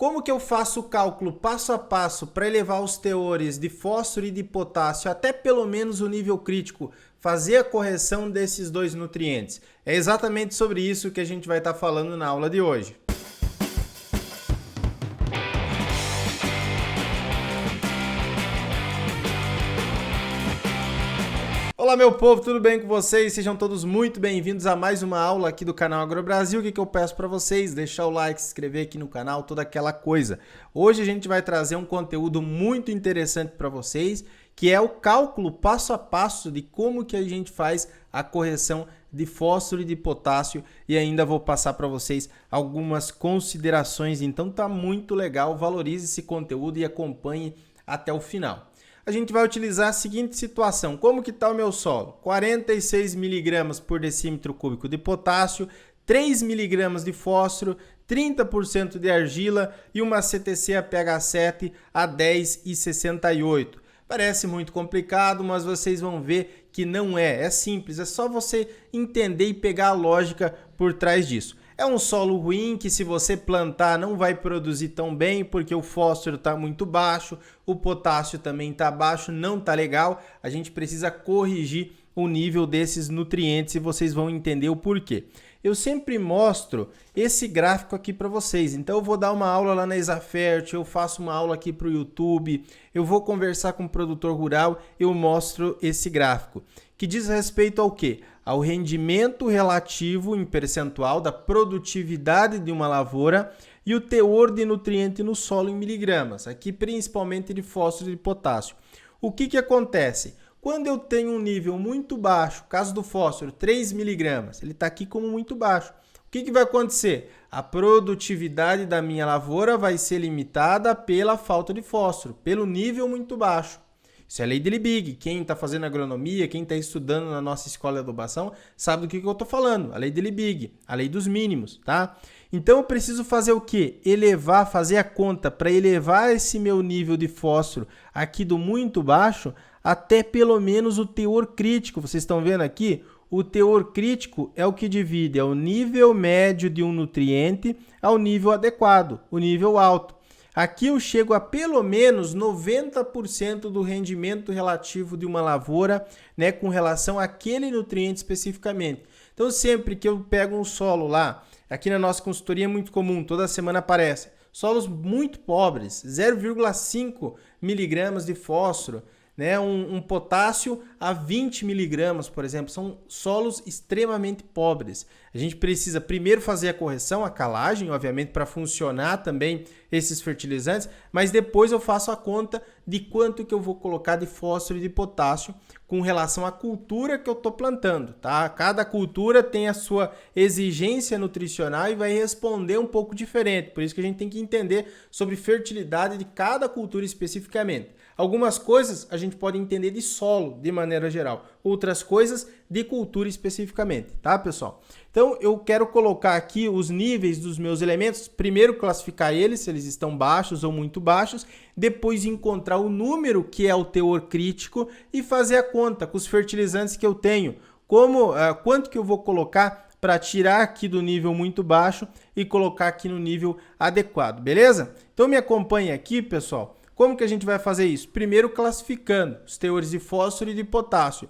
Como que eu faço o cálculo passo a passo para elevar os teores de fósforo e de potássio até pelo menos o nível crítico, fazer a correção desses dois nutrientes? É exatamente sobre isso que a gente vai estar falando na aula de hoje. Olá meu povo, tudo bem com vocês? Sejam todos muito bem-vindos a mais uma aula aqui do canal AgroBrasil. O que eu peço para vocês? Deixar o like, se inscrever aqui no canal, toda aquela coisa. Hoje a gente vai trazer um conteúdo muito interessante para vocês, que é o cálculo passo a passo de como que a gente faz a correção de fósforo e de potássio, e ainda vou passar para vocês algumas considerações. Então tá muito legal, valorize esse conteúdo e acompanhe até o final. A gente vai utilizar a seguinte situação. Como que está o meu solo? 46 mg por decímetro cúbico de potássio, 3 mg de fósforo, 30% de argila e uma CTC a pH 7 a 10,68. Parece muito complicado, mas vocês vão ver que não é. É simples, é só você entender e pegar a lógica por trás disso. É um solo ruim que se você plantar não vai produzir tão bem porque o fósforo está muito baixo, o potássio também está baixo, não está legal. A gente precisa corrigir o nível desses nutrientes e vocês vão entender o porquê. Eu sempre mostro esse gráfico aqui para vocês, então eu vou dar uma aula lá na Exafert, eu faço uma aula aqui para o YouTube, eu vou conversar com um produtor rural, eu mostro esse gráfico, que diz respeito ao quê? Ao rendimento relativo em percentual da produtividade de uma lavoura e o teor de nutriente no solo em miligramas, aqui principalmente de fósforo e de potássio. O que acontece? Quando eu tenho um nível muito baixo, caso do fósforo, 3 miligramas, ele está aqui como muito baixo. O que vai acontecer? A produtividade da minha lavoura vai ser limitada pela falta de fósforo, pelo nível muito baixo. Isso é a lei de Liebig. Quem está fazendo agronomia, quem está estudando na nossa escola de adubação, sabe do que eu estou falando. A lei de Liebig, a lei dos mínimos, tá? Então eu preciso fazer o quê? Fazer a conta para elevar esse meu nível de fósforo aqui do muito baixo até pelo menos o teor crítico. Vocês estão vendo aqui? O teor crítico é o que divide o nível médio de um nutriente ao nível adequado, o nível alto. Aqui eu chego a pelo menos 90% do rendimento relativo de uma lavoura, né, com relação àquele nutriente especificamente. Então, sempre que eu pego um solo lá, aqui na nossa consultoria é muito comum, toda semana aparece, solos muito pobres, 0,5 miligramas de fósforo, né, um potássio a 20 miligramas, por exemplo, são solos extremamente pobres. A gente precisa primeiro fazer a correção, a calagem, obviamente, para funcionar também esses fertilizantes, mas depois eu faço a conta de quanto que eu vou colocar de fósforo e de potássio com relação à cultura que eu estou plantando, tá? Cada cultura tem a sua exigência nutricional e vai responder um pouco diferente, por isso que a gente tem que entender sobre fertilidade de cada cultura especificamente. Algumas coisas a gente pode entender de solo, de maneira geral. Outras coisas de cultura especificamente, tá, pessoal? Então, eu quero colocar aqui os níveis dos meus elementos. Primeiro, classificar eles, se eles estão baixos ou muito baixos. Depois, encontrar o número que é o teor crítico e fazer a conta com os fertilizantes que eu tenho. Quanto que eu vou colocar para tirar aqui do nível muito baixo e colocar aqui no nível adequado, beleza? Então, me acompanhe aqui, pessoal. Como que a gente vai fazer isso? Primeiro, classificando os teores de fósforo e de potássio.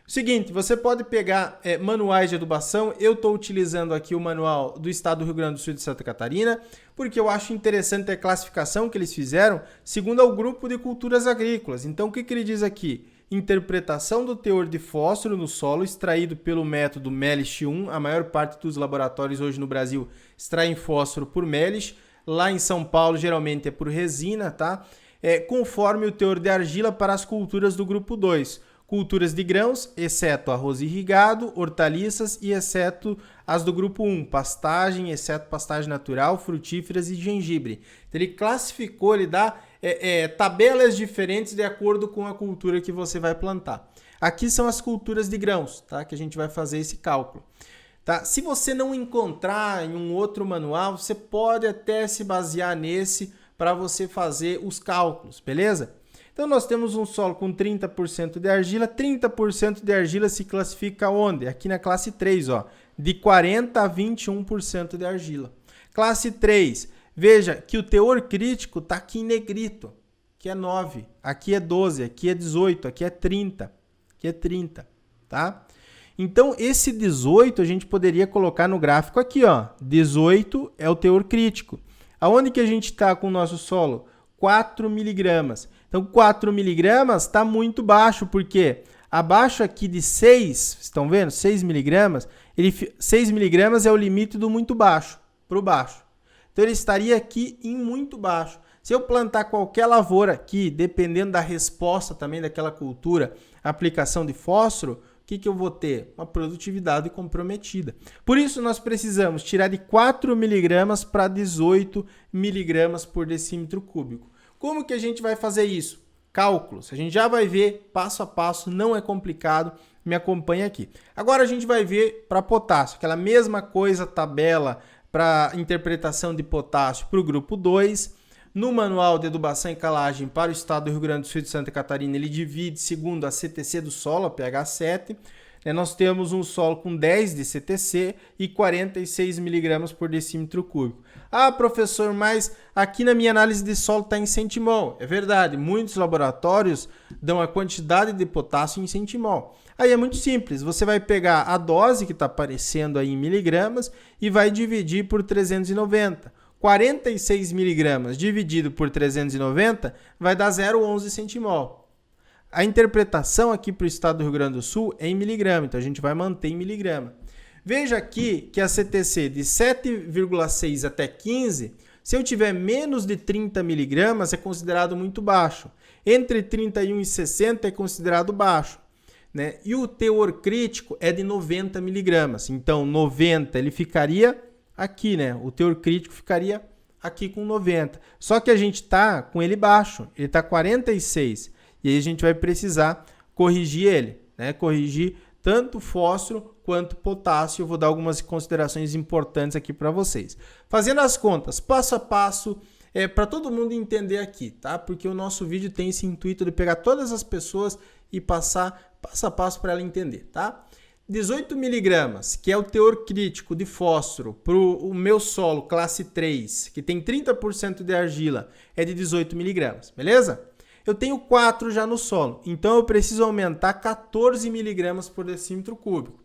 Seguinte, você pode pegar manuais de adubação. Eu estou utilizando aqui o manual do estado do Rio Grande do Sul e de Santa Catarina, porque eu acho interessante a classificação que eles fizeram segundo ao grupo de culturas agrícolas. Então, o que ele diz aqui? Interpretação do teor de fósforo no solo extraído pelo método MELISH-1. A maior parte dos laboratórios hoje no Brasil extraem fósforo por MELISH. Lá em São Paulo, geralmente é por resina, tá? Conforme o teor de argila para as culturas do grupo 2. Culturas de grãos, exceto arroz irrigado, hortaliças e exceto as do grupo 1, pastagem, exceto pastagem natural, frutíferas e gengibre. Então, ele classificou, ele dá tabelas diferentes de acordo com a cultura que você vai plantar. Aqui são as culturas de grãos, tá? Que a gente vai fazer esse cálculo. Tá? Se você não encontrar em um outro manual, você pode até se basear nesse para você fazer os cálculos, beleza? Então, nós temos um solo com 30% de argila. 30% de argila se classifica onde? Aqui na classe 3, ó, de 40% a 21% de argila. Classe 3, Veja que o teor crítico está aqui em negrito, que é 9, aqui é 12, aqui é 18, aqui é 30, aqui é 30, tá? Então, esse 18 a gente poderia colocar no gráfico aqui, ó. 18 é o teor crítico. Aonde que a gente está com o nosso solo? 4 miligramas. Então, 4 miligramas está muito baixo, porque abaixo aqui de 6, estão vendo? 6 miligramas, 6 miligramas é o limite do muito baixo, para o baixo. Então, ele estaria aqui em muito baixo. Se eu plantar qualquer lavoura aqui, dependendo da resposta também daquela cultura, aplicação de fósforo, o que eu vou ter? Uma produtividade comprometida. Por isso, nós precisamos tirar de 4 miligramas para 18 miligramas por decímetro cúbico. Como que a gente vai fazer isso? Cálculos. A gente já vai ver passo a passo, não é complicado, me acompanha aqui. Agora a gente vai ver para potássio, aquela mesma coisa, tabela para interpretação de potássio para o grupo 2. No Manual de Adubação e Calagem para o Estado do Rio Grande do Sul e de Santa Catarina, ele divide segundo a CTC do solo, a pH 7. Nós temos um solo com 10 de CTC e 46 miligramas por decímetro cúbico. Ah, professor, mas aqui na minha análise de solo está em centimol. É verdade, muitos laboratórios dão a quantidade de potássio em centimol. Aí é muito simples, você vai pegar a dose que está aparecendo aí em miligramas e vai dividir por 390. 46 miligramas dividido por 390 vai dar 0,11 centimol. A interpretação aqui para o estado do Rio Grande do Sul é em miligrama, então a gente vai manter em miligrama. Veja aqui que a CTC de 7,6 até 15, se eu tiver menos de 30 miligramas, é considerado muito baixo. Entre 31 e 60 é considerado baixo, né? E o teor crítico é de 90 miligramas. Então, 90 ele ficaria aqui, né? O teor crítico ficaria aqui com 90. Só que a gente está com ele baixo, ele está 46. E aí a gente vai precisar corrigir ele, né? Corrigir tanto fósforo quanto potássio. Eu vou dar algumas considerações importantes aqui para vocês. Fazendo as contas, passo a passo, para todo mundo entender aqui, tá? Porque o nosso vídeo tem esse intuito de pegar todas as pessoas e passar passo a passo para ela entender, tá? 18 miligramas, que é o teor crítico de fósforo para o meu solo classe 3, que tem 30% de argila, é de 18 miligramas, beleza? Eu tenho 4 já no solo, então eu preciso aumentar 14 miligramas por decímetro cúbico.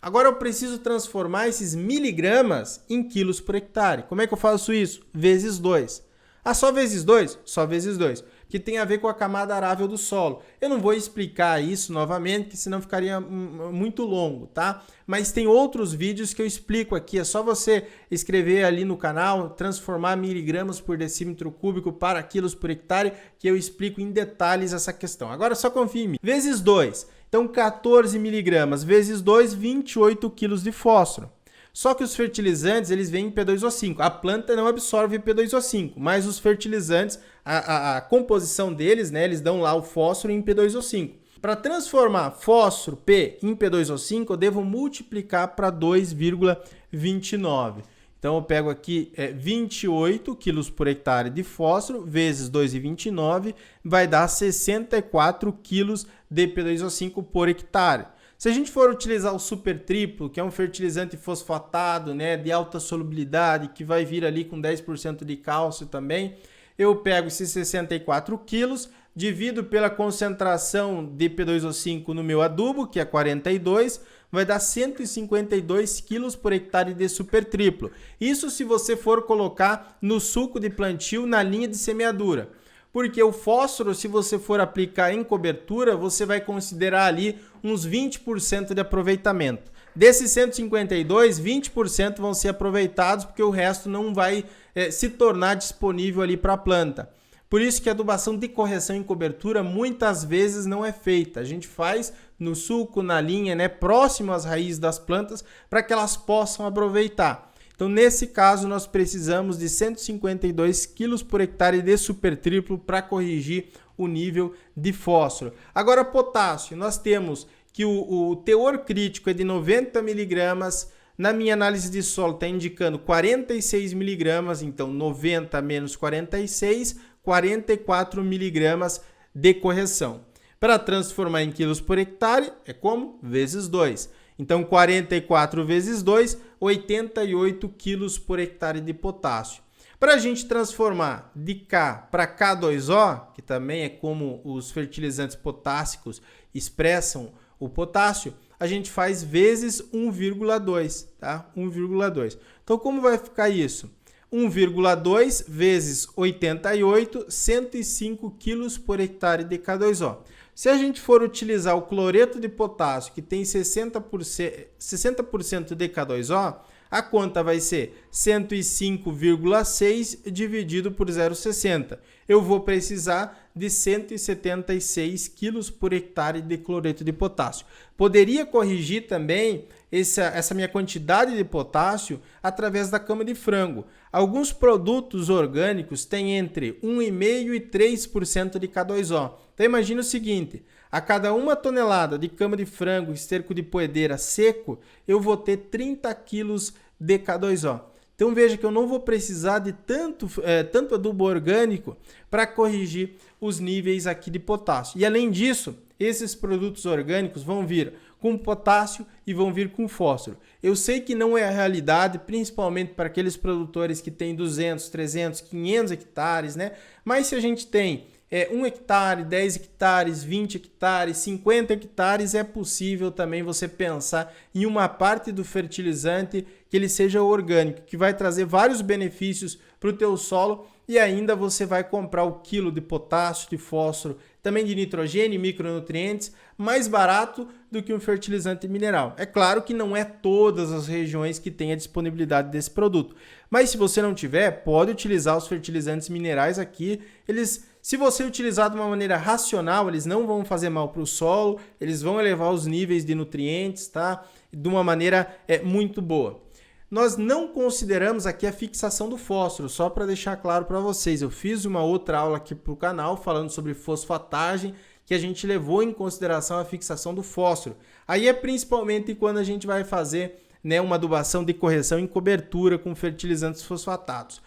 Agora eu preciso transformar esses miligramas em quilos por hectare. Como é que eu faço isso? Vezes 2. Ah, só vezes 2? Só vezes 2. Que tem a ver com a camada arável do solo. Eu não vou explicar isso novamente, que senão ficaria muito longo, tá? Mas tem outros vídeos que eu explico aqui. É só você escrever ali no canal, transformar miligramas por decímetro cúbico para quilos por hectare, que eu explico em detalhes essa questão. Agora só confia em mim. Vezes 2. Então, 14 miligramas vezes 2, 28 quilos de fósforo. Só que os fertilizantes, eles vêm em P2O5. A planta não absorve P2O5, mas os fertilizantes, a composição deles, né, eles dão lá o fósforo em P2O5. Para transformar fósforo P em P2O5, eu devo multiplicar para 2,29. Então, eu pego aqui 28 quilos por hectare de fósforo vezes 2,29, vai dar 64 quilos de P2O5 por hectare. Se a gente for utilizar o super triplo, que é um fertilizante fosfatado, né, de alta solubilidade, que vai vir ali com 10% de cálcio também, eu pego esses 64 quilos, divido pela concentração de P2O5 no meu adubo, que é 42, vai dar 152 quilos por hectare de super triplo. Isso se você for colocar no suco de plantio na linha de semeadura. Porque o fósforo, se você for aplicar em cobertura, você vai considerar ali uns 20% de aproveitamento. Desses 152, 20% vão ser aproveitados, porque o resto não vai se tornar disponível ali para a planta. Por isso que a adubação de correção em cobertura muitas vezes não é feita. A gente faz no suco, na linha, né, próximo às raízes das plantas, para que elas possam aproveitar. Então, nesse caso, nós precisamos de 152 quilos por hectare de super triplo para corrigir o nível de fósforo. Agora, potássio, nós temos que o teor crítico é de 90 miligramas. Na minha análise de solo está indicando 46 miligramas, então 90 menos 46, 44 miligramas de correção. Para transformar em quilos por hectare, é como? Vezes 2. Então, 44 vezes 2, 88 quilos por hectare de potássio. Para a gente transformar de K para K2O, que também é como os fertilizantes potássicos expressam o potássio, a gente faz vezes 1,2, tá? 1,2. Então, como vai ficar isso? 1,2 vezes 88, 105 quilos por hectare de K2O. Se a gente for utilizar o cloreto de potássio, que tem 60% de K2O, a conta vai ser 105,6 dividido por 0,60. Eu vou precisar de 176 quilos por hectare de cloreto de potássio. Poderia corrigir também essa minha quantidade de potássio através da cama de frango. Alguns produtos orgânicos têm entre 1,5% e 3% de K2O. Então imagina o seguinte, a cada 1 tonelada de cama de frango, esterco de poedeira seco, eu vou ter 30 quilos de K2O. Então veja que eu não vou precisar de tanto adubo orgânico para corrigir os níveis aqui de potássio. E além disso, esses produtos orgânicos vão vir com potássio e vão vir com fósforo. Eu sei que não é a realidade, principalmente para aqueles produtores que têm 200, 300, 500 hectares, né? Mas se a gente tem 1 hectare, 10 hectares, 20 hectares, 50 hectares, é possível também você pensar em uma parte do fertilizante que ele seja orgânico, que vai trazer vários benefícios para o teu solo e ainda você vai comprar o quilo de potássio, de fósforo, também de nitrogênio e micronutrientes mais barato do que um fertilizante mineral. É claro que não é todas as regiões que têm a disponibilidade desse produto, mas se você não tiver, pode utilizar os fertilizantes minerais aqui. Se você utilizar de uma maneira racional, eles não vão fazer mal para o solo, eles vão elevar os níveis de nutrientes, tá? De uma maneira muito boa. Nós não consideramos aqui a fixação do fósforo, só para deixar claro para vocês. Eu fiz uma outra aula aqui para o canal falando sobre fosfatagem, que a gente levou em consideração a fixação do fósforo. Aí é principalmente quando a gente vai fazer, né, uma adubação de correção em cobertura com fertilizantes fosfatados.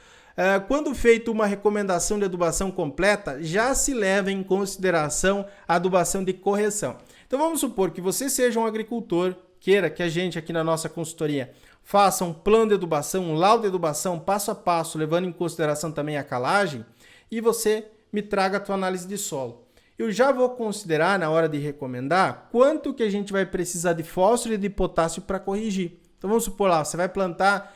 Quando feita uma recomendação de adubação completa, já se leva em consideração a adubação de correção. Então vamos supor que você seja um agricultor, queira que a gente aqui na nossa consultoria faça um plano de adubação, um laudo de adubação passo a passo, levando em consideração também a calagem, e você me traga a tua análise de solo. Eu já vou considerar na hora de recomendar quanto que a gente vai precisar de fósforo e de potássio para corrigir. Então vamos supor lá, você vai plantar,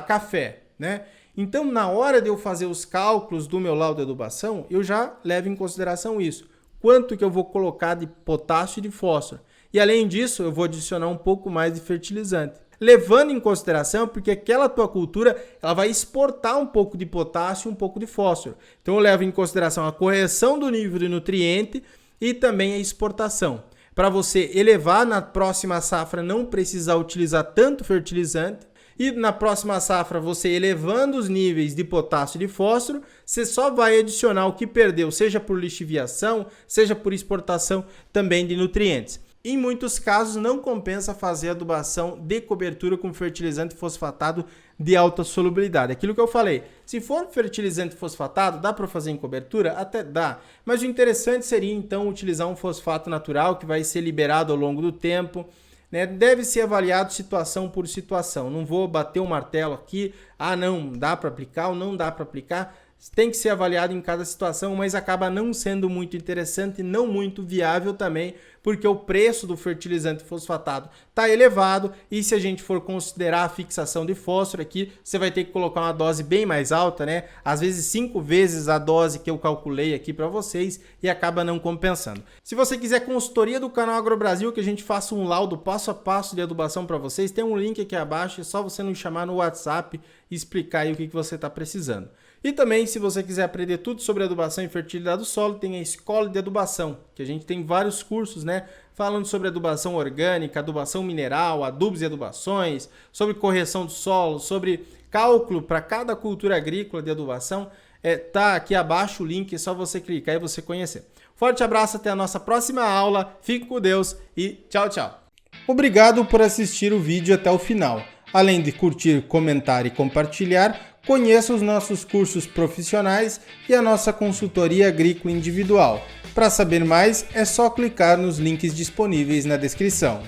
café, né? Então, na hora de eu fazer os cálculos do meu laudo de adubação, eu já levo em consideração isso. Quanto que eu vou colocar de potássio e de fósforo. E além disso, eu vou adicionar um pouco mais de fertilizante. Levando em consideração, porque aquela tua cultura ela vai exportar um pouco de potássio e um pouco de fósforo. Então, eu levo em consideração a correção do nível de nutriente e também a exportação. Para você elevar na próxima safra, não precisar utilizar tanto fertilizante. E na próxima safra, você elevando os níveis de potássio e de fósforo, você só vai adicionar o que perdeu, seja por lixiviação, seja por exportação também de nutrientes. Em muitos casos, não compensa fazer adubação de cobertura com fertilizante fosfatado de alta solubilidade. Aquilo que eu falei, se for fertilizante fosfatado, dá para fazer em cobertura? Até dá. Mas o interessante seria, então, utilizar um fosfato natural que vai ser liberado ao longo do tempo. Deve ser avaliado situação por situação. Não vou bater o martelo aqui, não dá para aplicar ou não dá para aplicar. Tem que ser avaliado em cada situação, mas acaba não sendo muito interessante, não muito viável também, porque o preço do fertilizante fosfatado está elevado e se a gente for considerar a fixação de fósforo aqui, você vai ter que colocar uma dose bem mais alta, né? Às vezes 5 vezes a dose que eu calculei aqui para vocês e acaba não compensando. Se você quiser consultoria do canal AgroBrasil, que a gente faça um laudo passo a passo de adubação para vocês, tem um link aqui abaixo, é só você nos chamar no WhatsApp e explicar aí o que você está precisando. E também, se você quiser aprender tudo sobre adubação e fertilidade do solo, tem a Escola de Adubação, que a gente tem vários cursos, né? Falando sobre adubação orgânica, adubação mineral, adubos e adubações, sobre correção do solo, sobre cálculo para cada cultura agrícola de adubação. Tá aqui abaixo o link, é só você clicar e você conhecer. Forte abraço, até a nossa próxima aula. Fique com Deus e tchau, tchau. Obrigado por assistir o vídeo até o final. Além de curtir, comentar e compartilhar, conheça os nossos cursos profissionais e a nossa consultoria agrícola individual. Para saber mais, é só clicar nos links disponíveis na descrição.